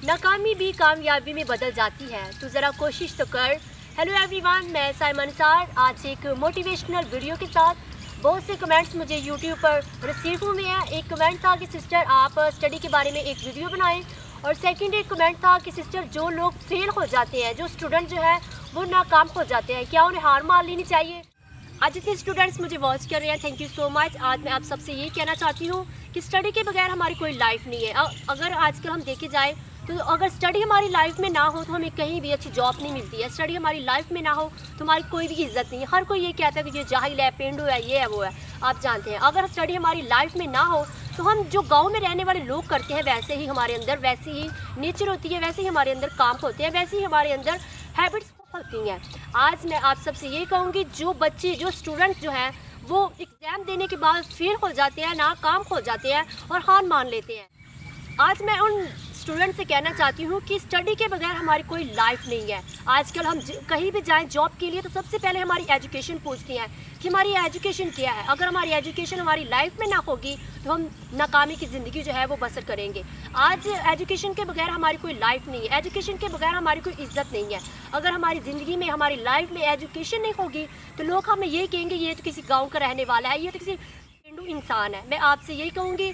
नाकामी भी कामयाबी में बदल जाती है, तो ज़रा कोशिश तो कर। हेलो एवरीवन, मैं साइमा निसार आज एक मोटिवेशनल वीडियो के साथ। बहुत से कमेंट्स मुझे यूट्यूब पर रिसीव हुए हैं। एक कमेंट था कि सिस्टर आप स्टडी के बारे में एक वीडियो बनाएं, और सेकंड एक कमेंट था कि सिस्टर जो लोग फेल हो जाते हैं, जो स्टूडेंट जो है वो नाकाम हो जाते हैं, क्या उन्हें हार मान लेनी चाहिए? आज जितने स्टूडेंट्स मुझे वॉच कर रहे हैं, थैंक यू सो मच। आज मैं आप सबसे यही कहना चाहती हूँ कि स्टडी के बगैर हमारी कोई लाइफ नहीं है। अगर आजकल हम देखे जाए तो अगर स्टडी हमारी लाइफ में ना हो तो हमें कहीं भी अच्छी जॉब नहीं मिलती है। स्टडी हमारी लाइफ में ना हो तो हमारी कोई भी इज्जत नहीं है। हर कोई ये कहता है कि ये जाहिल है, पेंडू है, ये है, वो है। आप जानते हैं अगर स्टडी हमारी लाइफ में ना हो तो हम जो गांव में रहने वाले लोग करते हैं वैसे ही हमारे अंदर वैसी ही नेचर होती है, वैसे ही हमारे अंदर काम होते हैं, वैसे ही हमारे अंदर हैबिट्स होती हैं। आज मैं आप सबसे ये कहूँगी, जो बच्चे जो स्टूडेंट्स जो हैं वो एग्ज़ाम देने के बाद फेल हो जाते हैं, नाकाम हो जाते हैं और हार मान लेते हैं, आज मैं उन स्टूडेंट से कहना चाहती हूँ कि स्टडी के बगैर हमारी कोई लाइफ नहीं है। आजकल हम कहीं भी जाएं जॉब के लिए तो सबसे पहले हमारी एजुकेशन पूछती हैं कि हमारी एजुकेशन क्या है। अगर हमारी एजुकेशन हमारी लाइफ में ना होगी तो हम नाकामी की ज़िंदगी जो है वो बसर करेंगे। आज एजुकेशन के बगैर हमारी कोई लाइफ नहीं है, एजुकेशन के बगैर हमारी कोई इज्जत नहीं है। अगर हमारी ज़िंदगी में हमारी लाइफ में एजुकेशन नहीं होगी तो लोग हमें यही कहेंगे ये तो किसी गाँव का रहने वाला है, ये तो किसी पेंडू इंसान है। मैं आपसे यही कहूँगी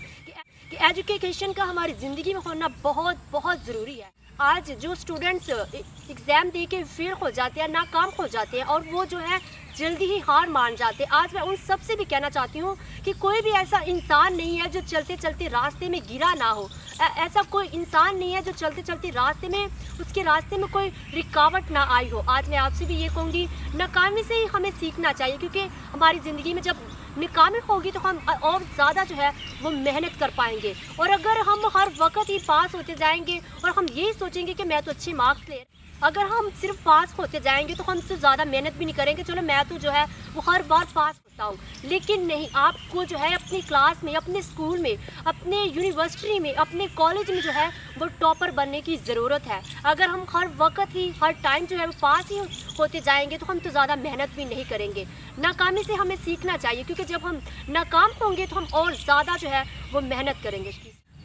कि एजुकेशन का हमारी ज़िंदगी में होना बहुत बहुत ज़रूरी है। आज जो स्टूडेंट्स एग्ज़ाम दे के फेल हो जाते हैं, नाकाम हो जाते हैं और वो जो है जल्दी ही हार मान जाते हैं, आज मैं उन सब से भी कहना चाहती हूँ कि कोई भी ऐसा इंसान नहीं है जो चलते चलते रास्ते में गिरा ना हो। ऐसा कोई इंसान नहीं है जो चलते चलते रास्ते में उसके रास्ते में कोई रुकावट ना आई हो। आज मैं आपसे भी ये कहूँगी, नाकामी से ही हमें सीखना चाहिए, क्योंकि हमारी ज़िंदगी में जब नाकामी होगी तो हम और ज़्यादा जो है वो मेहनत कर पाएंगे। और अगर हम हर वक्त ही पास होते जाएंगे और हम यही सोचेंगे कि मैं तो अच्छे मार्क्स ले, अगर हम सिर्फ पास होते जाएंगे तो हम तो ज़्यादा मेहनत भी नहीं करेंगे, चलो मैं तो जो है वो हर बार पास होता हूँ। लेकिन नहीं, आपको जो है अपनी क्लास में, अपने स्कूल में, अपने यूनिवर्सिटी में, अपने कॉलेज में जो है वो टॉपर बनने की ज़रूरत है। अगर हम हर वक्त ही हर टाइम जो है वो पास ही होते जाएंगे तो हम तो ज़्यादा मेहनत भी नहीं करेंगे। नाकामी से हमें सीखना चाहिए, क्योंकि जब हम नाकाम होंगे तो हम और ज़्यादा जो है वो मेहनत करेंगे।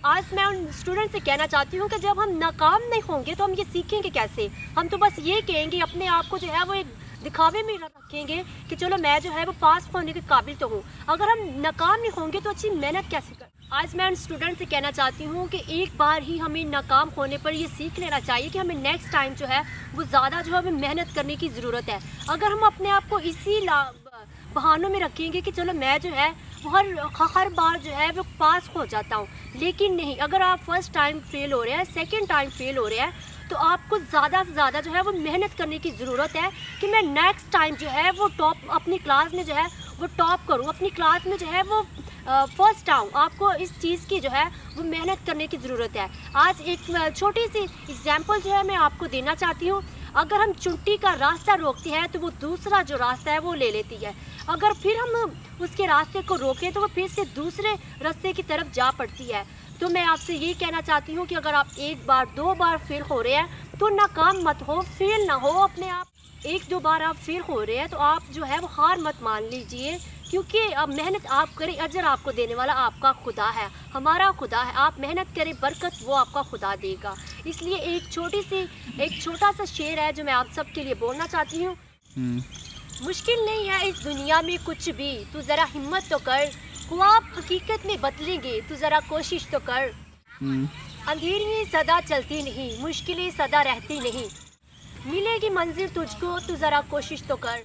आज मैं उन स्टूडेंट से कहना चाहती हूँ कि जब हम नाकाम नहीं होंगे तो हम ये सीखेंगे कैसे? हम तो बस ये कहेंगे, अपने आप को जो है वो एक दिखावे में रखेंगे कि चलो मैं जो है वो पास होने के काबिल तो हूँ। अगर हम नाकाम नहीं होंगे तो अच्छी मेहनत कैसे कर? आज मैं उन स्टूडेंट से कहना चाहती हूँ कि एक बार ही हमें नाकाम होने पर ये सीख लेना चाहिए कि हमें नेक्स्ट टाइम जो है वो ज़्यादा जो है हमें मेहनत करने की ज़रूरत है। अगर हम अपने आप को इसी बहानों में रखेंगे कि चलो मैं जो है हर बार जो है वो पास हो जाता हूँ, लेकिन नहीं, अगर आप फर्स्ट टाइम फेल हो रहे हैं, सेकंड टाइम फेल हो रहे हैं, तो आपको ज़्यादा से ज़्यादा जो है वो मेहनत करने की ज़रूरत है कि मैं नेक्स्ट टाइम जो है वो टॉप अपनी क्लास में जो है वो टॉप करूँ, अपनी क्लास में जो है वो फर्स्ट आऊँ। आपको इस चीज़ की जो है वो मेहनत करने की ज़रूरत है। आज एक छोटी सी एग्जाम्पल जो है मैं आपको देना चाहती हूँ। अगर हम चुंटी का रास्ता रोकते हैं तो वो दूसरा जो रास्ता है वो ले लेती है। अगर फिर हम उसके रास्ते को रोकें तो वो फिर से दूसरे रास्ते की तरफ जा पड़ती है। तो मैं आपसे ये कहना चाहती हूँ कि अगर आप एक बार दो बार फेल हो रहे हैं तो नाकाम मत हो, फेल ना हो अपने आप। एक दो बार आप फेल हो रहे हैं तो आप जो है वो हार मत मान लीजिए, क्योंकि अब मेहनत आप करें, अजर आपको देने वाला आपका खुदा है, हमारा खुदा है। आप मेहनत करें, बरकत वो आपका खुदा देगा। इसलिए एक छोटा सा शेर है जो मैं आप सबके लिए बोलना चाहती हूँ। मुश्किल नहीं है इस दुनिया में कुछ भी, तू ज़रा हिम्मत तो कर, ख्वाब हकीकत में बदलेंगे, तू ज़रा कोशिश तो कर। अंधेरियाँ सदा चलती नहीं, मुश्किलें सदा रहती नहीं, मिलेगी मंजिल तुझको, तू ज़रा कोशिश तो कर।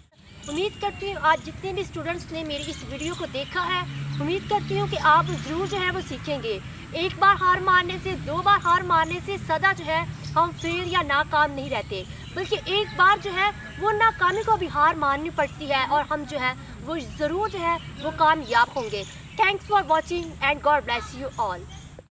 उम्मीद करती हूँ आज जितने भी स्टूडेंट्स ने मेरी इस वीडियो को देखा है, उम्मीद करती हूँ कि आप ज़रूर जो है वो सीखेंगे। एक बार हार मारने से, दो बार हार मारने से सदा जो है हम फेल या नाकाम नहीं रहते, बल्कि एक बार जो है वो नाकामी को भी हार माननी पड़ती है और हम जो है वो ज़रूर जो है वो कामयाब होंगे। Thanks for watching and God bless you all.